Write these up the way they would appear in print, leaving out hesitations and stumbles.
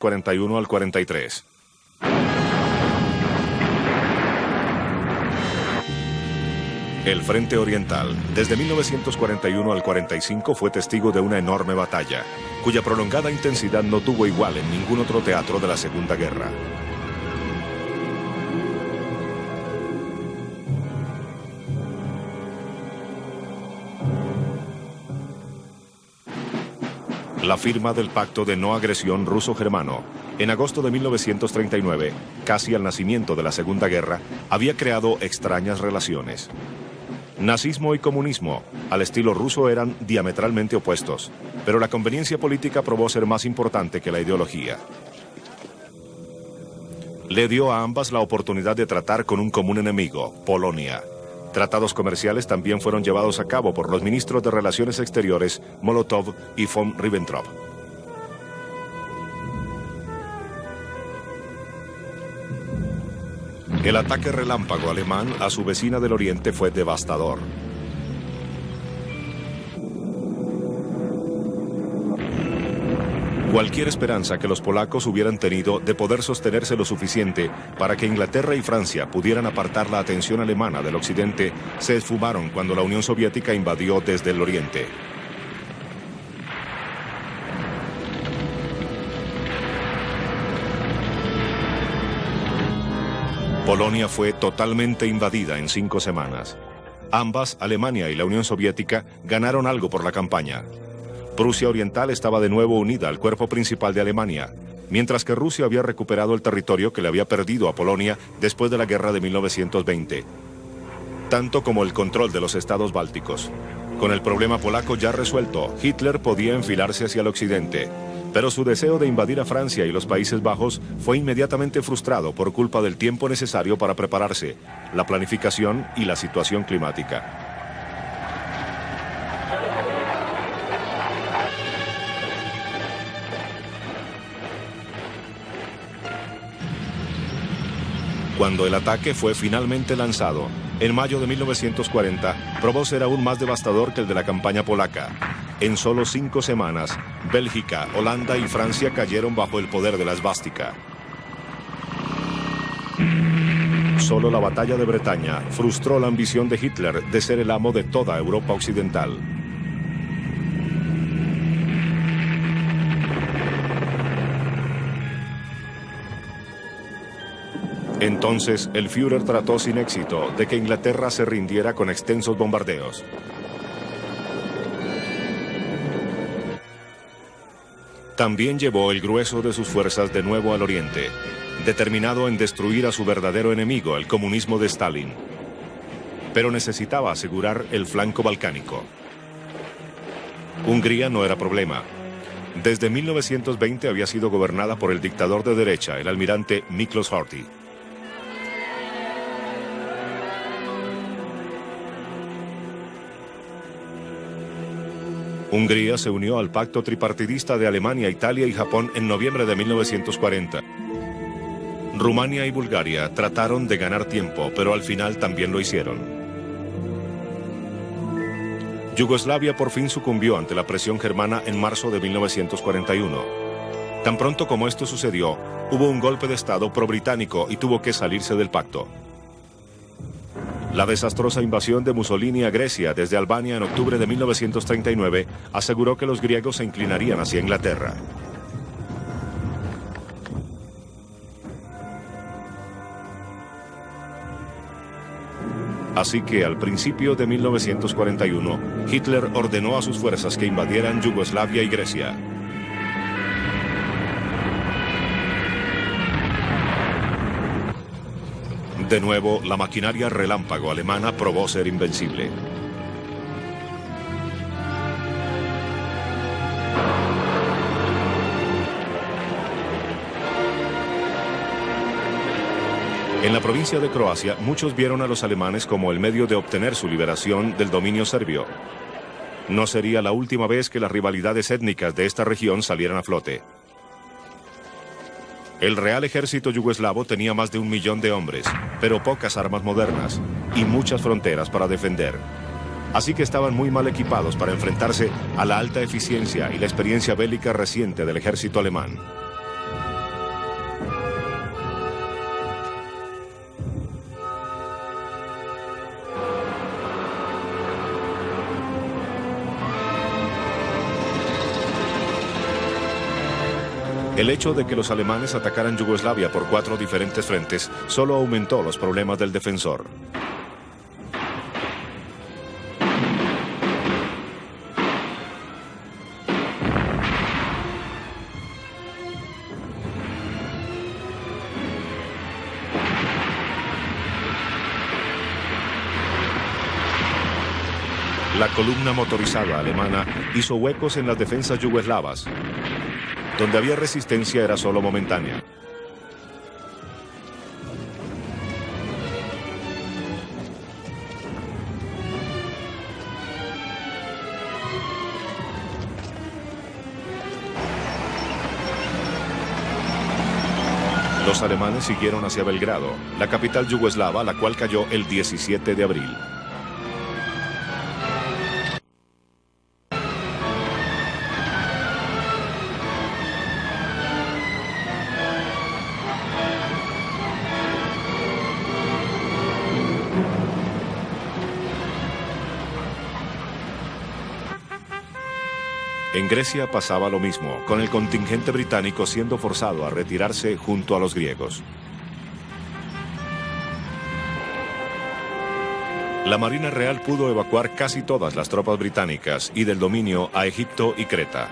41 al 43. El Frente Oriental, desde 1941 al 45, fue testigo de una enorme batalla, cuya prolongada intensidad no tuvo igual en ningún otro teatro de la Segunda Guerra. La firma del Pacto de No Agresión ruso-germano, en agosto de 1939, casi al nacimiento de la Segunda Guerra, había creado extrañas relaciones. Nazismo y comunismo, al estilo ruso, eran diametralmente opuestos, pero la conveniencia política probó ser más importante que la ideología. Le dio a ambas la oportunidad de tratar con un común enemigo, Polonia. Tratados comerciales también fueron llevados a cabo por los ministros de Relaciones Exteriores Molotov y von Ribbentrop. El ataque relámpago alemán a su vecina del oriente fue devastador. Cualquier esperanza que los polacos hubieran tenido de poder sostenerse lo suficiente para que Inglaterra y Francia pudieran apartar la atención alemana del occidente se esfumaron cuando la Unión Soviética invadió desde el oriente. Polonia fue totalmente invadida en 5 semanas. Ambas, Alemania y la Unión Soviética, ganaron algo por la campaña. Prusia Oriental estaba de nuevo unida al cuerpo principal de Alemania, mientras que Rusia había recuperado el territorio que le había perdido a Polonia después de la guerra de 1920, tanto como el control de los estados bálticos. Con el problema polaco ya resuelto, Hitler podía enfilarse hacia el occidente, pero su deseo de invadir a Francia y los Países Bajos fue inmediatamente frustrado por culpa del tiempo necesario para prepararse, la planificación y la situación climática. Cuando el ataque fue finalmente lanzado, en mayo de 1940, probó ser aún más devastador que el de la campaña polaca. En solo 5 semanas, Bélgica, Holanda y Francia cayeron bajo el poder de la esvástica. Solo la batalla de Bretaña frustró la ambición de Hitler de ser el amo de toda Europa occidental. Entonces, el Führer trató sin éxito de que Inglaterra se rindiera con extensos bombardeos. También llevó el grueso de sus fuerzas de nuevo al oriente, determinado en destruir a su verdadero enemigo, el comunismo de Stalin. Pero necesitaba asegurar el flanco balcánico. Hungría no era problema. Desde 1920 había sido gobernada por el dictador de derecha, el almirante Miklos Horthy. Hungría se unió al pacto tripartidista de Alemania, Italia y Japón en noviembre de 1940. Rumania y Bulgaria trataron de ganar tiempo, pero al final también lo hicieron. Yugoslavia por fin sucumbió ante la presión germana en marzo de 1941. Tan pronto como esto sucedió, hubo un golpe de Estado pro-británico y tuvo que salirse del pacto. La desastrosa invasión de Mussolini a Grecia desde Albania en octubre de 1939 aseguró que los griegos se inclinarían hacia Inglaterra. Así que al principio de 1941, Hitler ordenó a sus fuerzas que invadieran Yugoslavia y Grecia. De nuevo, la maquinaria relámpago alemana probó ser invencible. En la provincia de Croacia, muchos vieron a los alemanes como el medio de obtener su liberación del dominio serbio. No sería la última vez que las rivalidades étnicas de esta región salieran a flote. El Real Ejército yugoslavo tenía más de 1 millón de hombres, pero pocas armas modernas y muchas fronteras para defender. Así que estaban muy mal equipados para enfrentarse a la alta eficiencia y la experiencia bélica reciente del ejército alemán. El hecho de que los alemanes atacaran Yugoslavia por 4 diferentes frentes solo aumentó los problemas del defensor. La columna motorizada alemana hizo huecos en las defensas yugoslavas. Donde había resistencia era solo momentánea. Los alemanes siguieron hacia Belgrado, la capital yugoslava, la cual cayó el 17 de abril. En Grecia pasaba lo mismo, con el contingente británico siendo forzado a retirarse junto a los griegos. La Marina Real pudo evacuar casi todas las tropas británicas y del dominio a Egipto y Creta.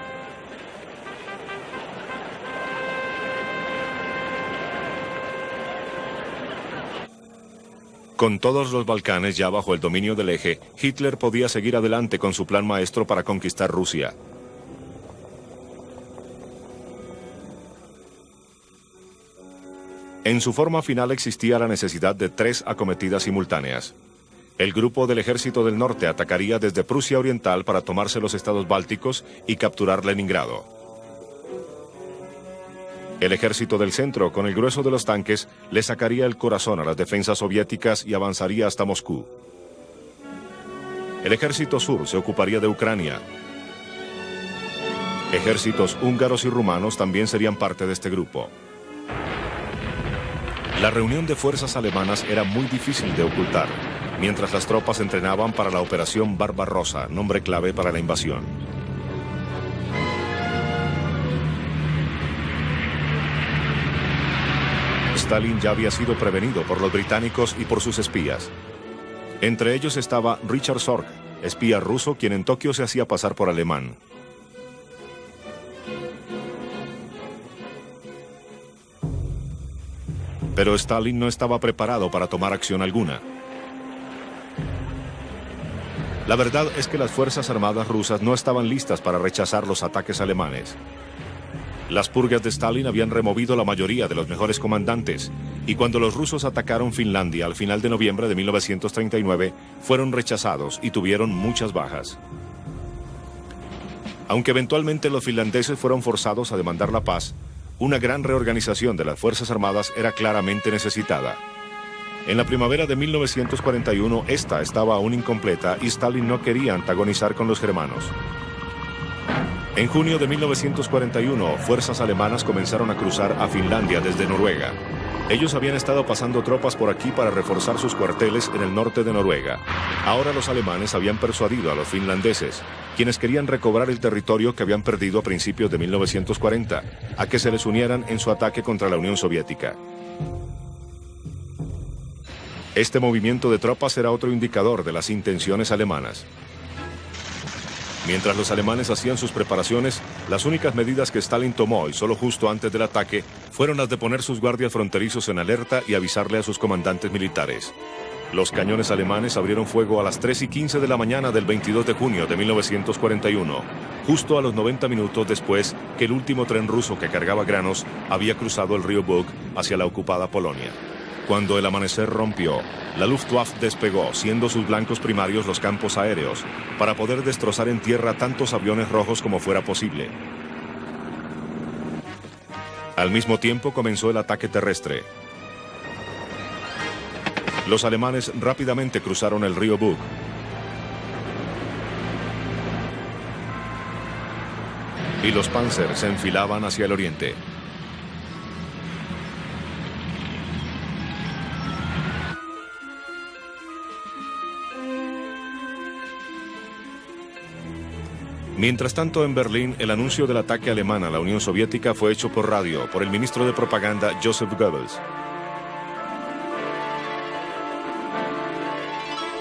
Con todos los Balcanes ya bajo el dominio del Eje, Hitler podía seguir adelante con su plan maestro para conquistar Rusia. En su forma final existía la necesidad de 3 acometidas simultáneas. El grupo del Ejército del Norte atacaría desde Prusia Oriental para tomarse los estados bálticos y capturar Leningrado. El Ejército del Centro, con el grueso de los tanques, le sacaría el corazón a las defensas soviéticas y avanzaría hasta Moscú. El Ejército Sur se ocuparía de Ucrania. Ejércitos húngaros y rumanos también serían parte de este grupo. La reunión de fuerzas alemanas era muy difícil de ocultar, mientras las tropas entrenaban para la Operación Barbarossa, nombre clave para la invasión. Stalin ya había sido prevenido por los británicos y por sus espías. Entre ellos estaba Richard Sorge, espía ruso quien en Tokio se hacía pasar por alemán. Pero Stalin no estaba preparado para tomar acción alguna. La verdad es que las fuerzas armadas rusas no estaban listas para rechazar los ataques alemanes. Las purgas de Stalin habían removido la mayoría de los mejores comandantes, y cuando los rusos atacaron Finlandia al final de noviembre de 1939, fueron rechazados y tuvieron muchas bajas. Aunque eventualmente los finlandeses fueron forzados a demandar la paz, una gran reorganización de las Fuerzas Armadas era claramente necesitada. En la primavera de 1941, esta estaba aún incompleta y Stalin no quería antagonizar con los germanos. En junio de 1941, fuerzas alemanas comenzaron a cruzar a Finlandia desde Noruega. Ellos habían estado pasando tropas por aquí para reforzar sus cuarteles en el norte de Noruega. Ahora los alemanes habían persuadido a los finlandeses, quienes querían recobrar el territorio que habían perdido a principios de 1940, a que se les unieran en su ataque contra la Unión Soviética. Este movimiento de tropas era otro indicador de las intenciones alemanas. Mientras los alemanes hacían sus preparaciones, las únicas medidas que Stalin tomó, y solo justo antes del ataque, fueron las de poner sus guardias fronterizos en alerta y avisarle a sus comandantes militares. Los cañones alemanes abrieron fuego a las 3:15 de la mañana del 22 de junio de 1941, justo a los 90 minutos después que el último tren ruso que cargaba granos había cruzado el río Bug hacia la ocupada Polonia. Cuando el amanecer rompió, la Luftwaffe despegó, siendo sus blancos primarios los campos aéreos, para poder destrozar en tierra tantos aviones rojos como fuera posible. Al mismo tiempo comenzó el ataque terrestre. Los alemanes rápidamente cruzaron el río Bug. Y los Panzer se enfilaban hacia el oriente. Mientras tanto, en Berlín, el anuncio del ataque alemán a la Unión Soviética fue hecho por radio por el ministro de propaganda Joseph Goebbels.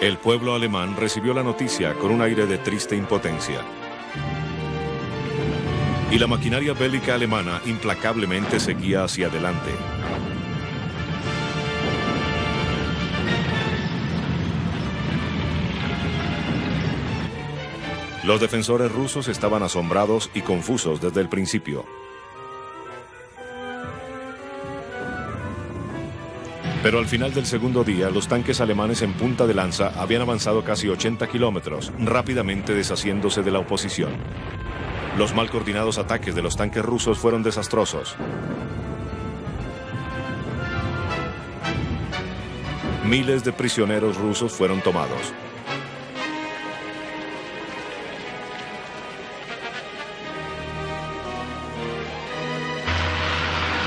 El pueblo alemán recibió la noticia con un aire de triste impotencia. Y la maquinaria bélica alemana implacablemente seguía hacia adelante. Los defensores rusos estaban asombrados y confusos desde el principio. Pero al final del segundo día, los tanques alemanes en punta de lanza habían avanzado casi 80 kilómetros, rápidamente deshaciéndose de la oposición. Los mal coordinados ataques de los tanques rusos fueron desastrosos. Miles de prisioneros rusos fueron tomados.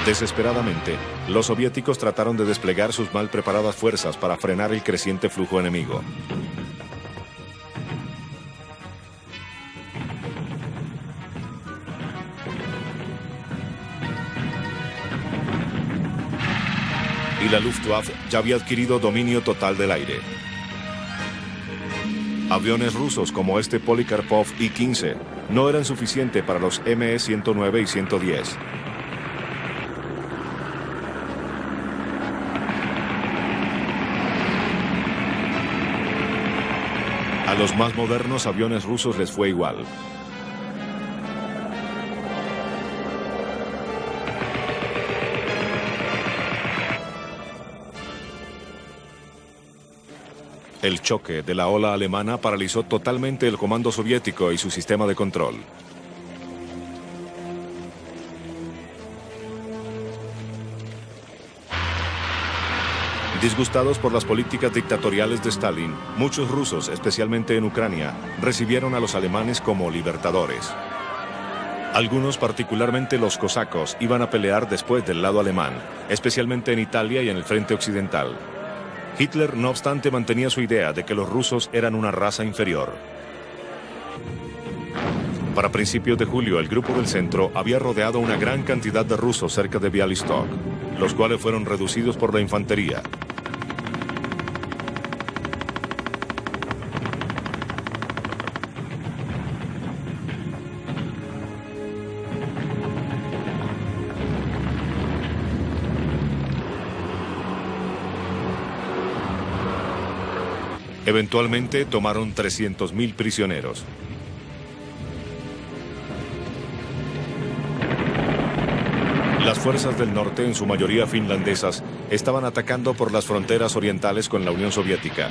Desesperadamente, los soviéticos trataron de desplegar sus mal preparadas fuerzas para frenar el creciente flujo enemigo. Y la Luftwaffe ya había adquirido dominio total del aire. Aviones rusos como este Polikarpov I-15 no eran suficientes para los Me-109 y 110. A los más modernos aviones rusos les fue igual. El choque de la ola alemana paralizó totalmente el comando soviético y su sistema de control. Disgustados por las políticas dictatoriales de Stalin, muchos rusos, especialmente en Ucrania, recibieron a los alemanes como libertadores. Algunos, particularmente los cosacos, iban a pelear después del lado alemán, especialmente en Italia y en el frente occidental. Hitler, no obstante, mantenía su idea de que los rusos eran una raza inferior. Para principios de julio, el Grupo del Centro había rodeado una gran cantidad de rusos cerca de Bialystok, los cuales fueron reducidos por la infantería. Eventualmente tomaron 300.000 prisioneros. Las fuerzas del norte, en su mayoría finlandesas, estaban atacando por las fronteras orientales con la Unión Soviética.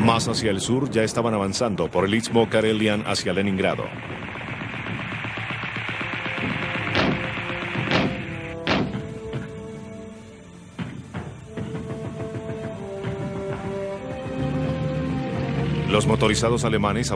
Más hacia el sur ya estaban avanzando por el istmo Karelian hacia Leningrado. Los motorizados alemanes